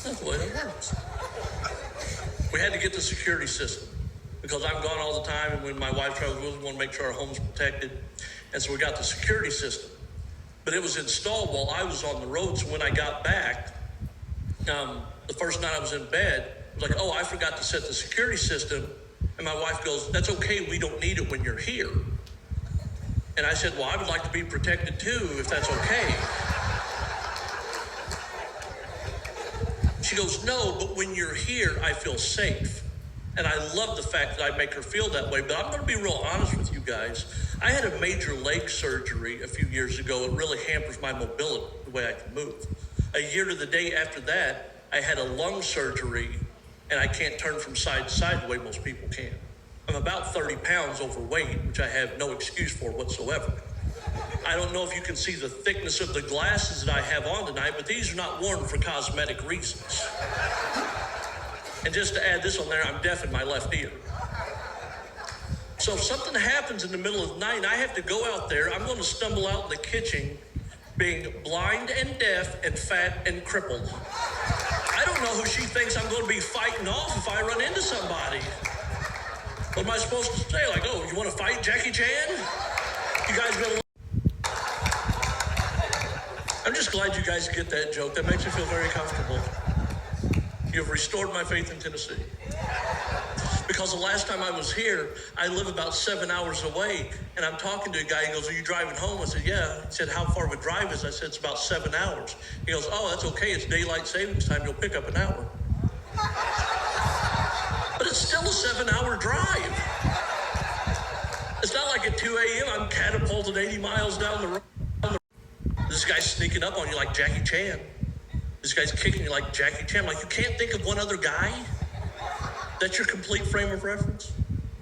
That's the way it works. We had to get the security system because I'm gone all the time, and when my wife travels, we want to make sure our home's protected. And so we got the security system. But it was installed while I was on the road, so when I got back, the first night I was in bed, I was like, oh, I forgot to set the security system. And my wife goes, that's okay, we don't need it when you're here. And I said, well, I would like to be protected too, if that's okay. She goes, no, but when you're here, I feel safe. And I love the fact that I make her feel that way, but I'm going to be real honest with you guys. I had a major leg surgery a few years ago. It really hampers my mobility, the way I can move. A year to the day after that, I had a lung surgery, and I can't turn from side to side the way most people can. I'm about 30 pounds overweight, which I have no excuse for whatsoever. I don't know if you can see the thickness of the glasses that I have on tonight, but these are not worn for cosmetic reasons. And just to add this on there, I'm deaf in my left ear. So if something happens in the middle of the night and I have to go out there, I'm going to stumble out in the kitchen being blind and deaf and fat and crippled. I don't know who she thinks I'm going to be fighting off if I run into somebody. What am I supposed to say? Like, oh, you want to fight Jackie Chan? You guys gonna... I'm just glad you guys get that joke. That makes me feel very comfortable. You've restored my faith in Tennessee. Because the last time I was here, I live about 7 hours away, and I'm talking to a guy. He goes, are you driving home? I said, yeah. He said, how far of a drive is it? I said, it's about 7 hours. He goes, oh, that's okay. It's daylight savings time. You'll pick up an hour. But it's still a 7-hour drive. It's not like at 2 a.m. I'm catapulted 80 miles down the road. This guy's sneaking up on you like Jackie Chan. This guy's kicking you like Jackie Chan. Like, you can't think of one other guy? That's your complete frame of reference?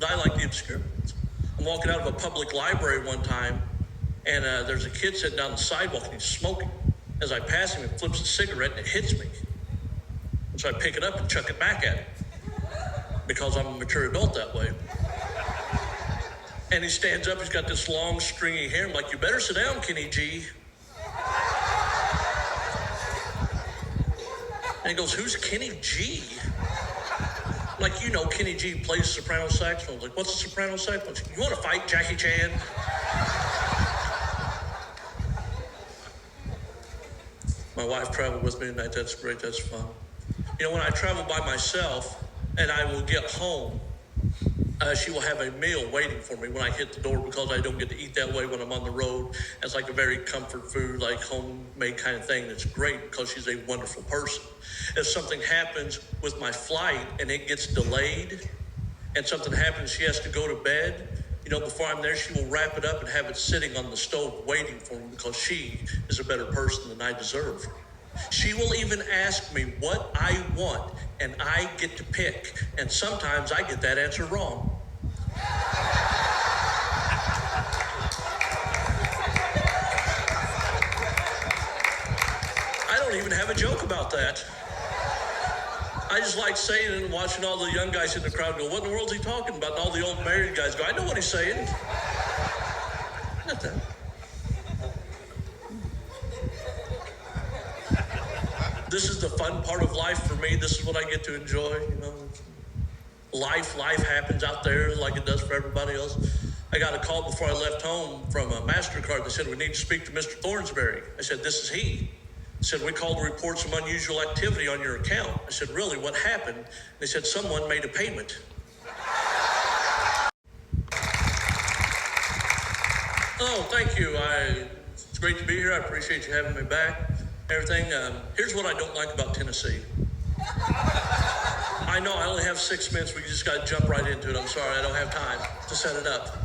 I like the obscure ones. I'm walking out of a public library one time, and there's a kid sitting down the sidewalk, and he's smoking. As I pass him, he flips a cigarette, and it hits me. And so I pick it up and chuck it back at him, because I'm a mature adult that way. And he stands up, he's got this long, stringy hair. I'm like, you better sit down, Kenny G. And he goes, who's Kenny G? I'm like, you know, Kenny G plays soprano saxophone. I was like, what's a soprano saxophone? You want to fight Jackie Chan? My wife traveled with me tonight. That's great. That's fun. You know, when I travel by myself and I will get home, she will have a meal waiting for me when I hit the door, because I don't get to eat that way when I'm on the road. It's like a very comfort food, like homemade kind of thing. It's great because she's a wonderful person. If something happens with my flight and it gets delayed and something happens, she has to go to bed, you know, before I'm there, she will wrap it up and have it sitting on the stove waiting for me, because she is a better person than I deserve. She will even ask me what I want, and I get to pick. And sometimes I get that answer wrong. I don't even have a joke about that. I just like saying it and watching all the young guys in the crowd go, what in the world is he talking about? And all the old married guys go, I know what he's saying. Nothing. This is the fun part of life for me. This is what I get to enjoy, you know. Life happens out there like it does for everybody else. I got a call before I left home from a MasterCard. They said, we need to speak to Mr. Thornsberry. I said, this is he. They said, we called to report some unusual activity on your account. I said, really, what happened? They said, someone made a payment. Oh, thank you. It's great to be here. I appreciate you having me back. Everything. Here's what I don't like about Tennessee. I know I only have 6 minutes. We just got to jump right into it. I'm sorry, I don't have time to set it up.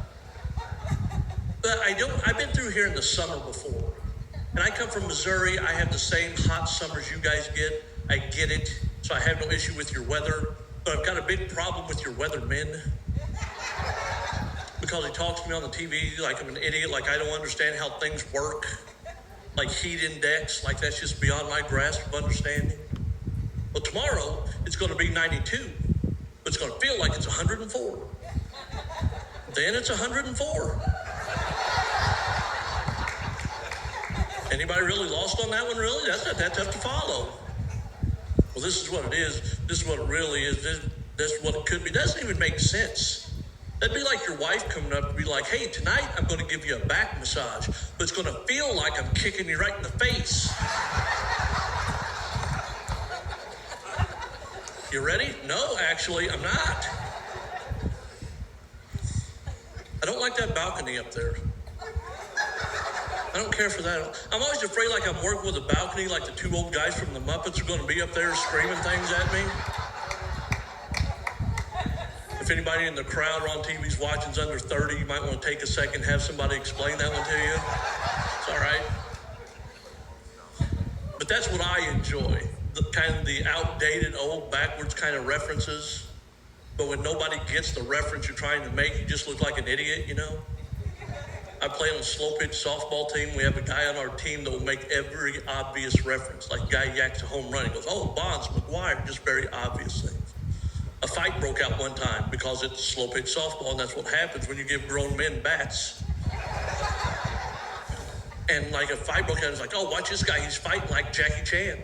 But I've been through here in the summer before. And I come from Missouri. I have the same hot summers you guys get. I get it. So I have no issue with your weather. But I've got a big problem with your weatherman. Because he talks to me on the TV like I'm an idiot, like I don't understand how things work. Like heat index, like that's just beyond my grasp of understanding. Well, tomorrow, it's going to be 92, but it's going to feel like it's 104. Then it's 104. Anybody really lost on that one, really? That's not that tough to follow. Well, this is what it is. This is what it really is. This is what it could be. It doesn't even make sense. That'd be like your wife coming up to be like, hey, tonight I'm going to give you a back massage, but it's going to feel like I'm kicking you right in the face. You ready? No, actually, I'm not. I don't like that balcony up there. I don't care for that. I'm always afraid like I'm working with a balcony, like the two old guys from the Muppets are going to be up there screaming things at me. If anybody in the crowd or on TV's watching is under 30, you might want to take a second, have somebody explain that one to you. It's all right. But that's what I enjoy, the kind of the outdated, old, backwards kind of references. But when nobody gets the reference you're trying to make, you just look like an idiot, you know? I play on a slow pitch softball team. We have a guy on our team that will make every obvious reference. Like a guy yaks a home run. He goes, oh, Bonds, McGuire, just very obvious things. A fight broke out one time because it's slow pitch softball, and that's what happens when you give grown men bats. And like a fight broke out, it's like, oh, watch this guy. He's fighting like Jackie Chan.